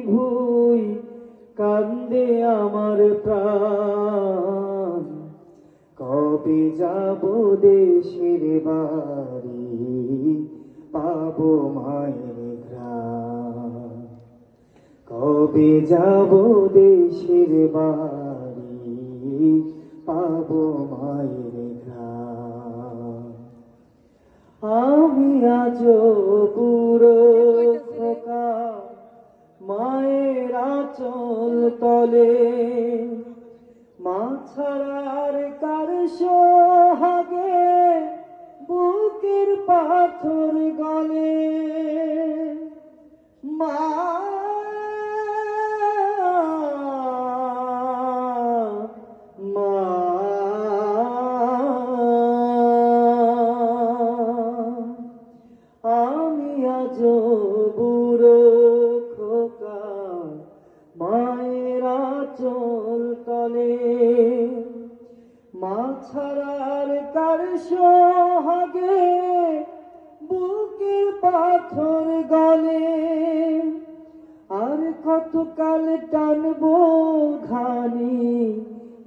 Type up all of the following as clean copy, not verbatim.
বিভুই কান্দে আমার প্রাণ। কবে যাব দেশের বাড়ি, পাবো মায়ের ঘ্রাণ। কবে যাব দেশের বাড়ি, পাবো মায়ের ঘ্রাণ। আমি আজও বুড়ো খোকা মায়ের আঁচল তলে, মা ছাড়ার কার সোহাগে বুকের পাথর গলে। মা মা আমি আজও বুড়ো খোকা মায়ের আঁচল তলে, মা ছাড়ার কার সোহাগে বুকের পাথর গলে। আর কতকাল টানবো ঘানি,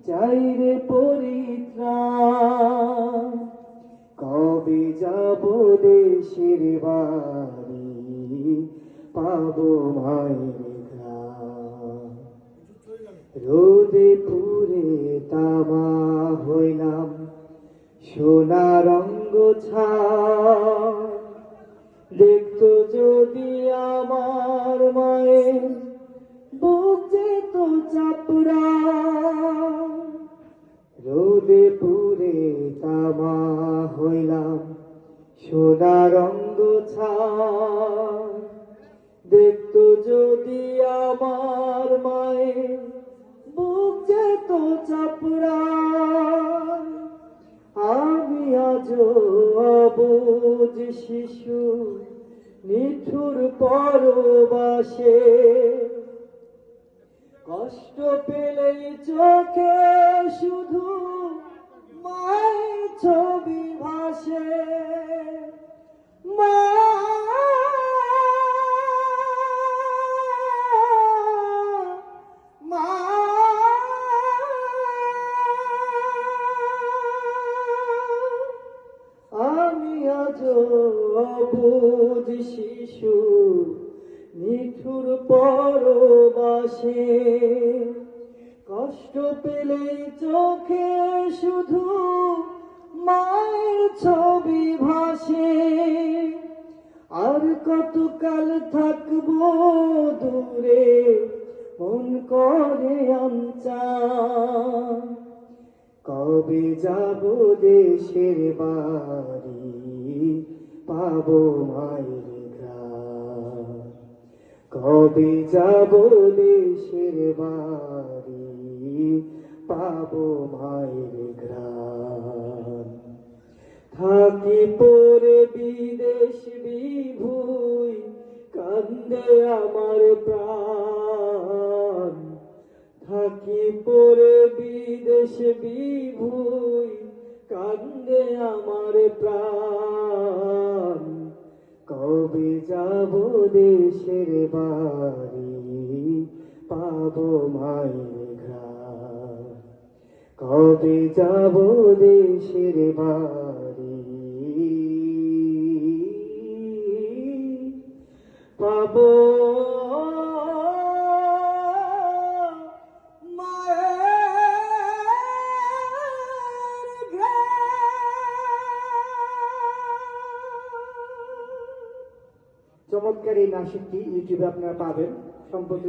চাই রে পরিত্রাণ। কবে যাব দেশের বাড়ি, পাবো মায়ের ঘ্রাণ। রোদে পুড়ে তামা হইলাম সোনা রঙ্গ ছাই। দেখতো যদি আমার মায়ের বুক যেত চাপড়া। রোদে পুড়ে তামা হইলাম সোনা রঙ্গ ছাই। দেখতো যদি আমার মায়ের বুক যেত চাপড়া। আমি আজও অবুঝ শিশু নিঠুর পরবাসে, কষ্ট পেলেই চোখে শুধু মায়ের ছবি ভাসে। মা মা আমি আজও অবুঝ শিশু নিঠুর পরবাসে, কষ্ট পেলেই চোখে শুধু মায়ের ছবি ভাসে। আর কতকাল থাকবো দূরে মন করে আনচান। কবে যাব দেশের বাড়ি, পাবো মায়ের ঘ্রাণ। কবে যাব দেশের বাড়ি, পাবো মায়ের ঘ্রাণ। থাকি পরে বিদেশ বিভুই কান্দে আমার প্রাণ। থাকি পরে বিদেশ বিভুই কান্দে আমার প্রাণ। কবে যাব দেশের বাড়ি, পাবো মায়ের ঘ্রাণ। কবে যাব দেশের বাড়ি, পাবো চমৎকার এই নাটকটি ইউটিউবে আপনারা পাবেন সম্প্রতি।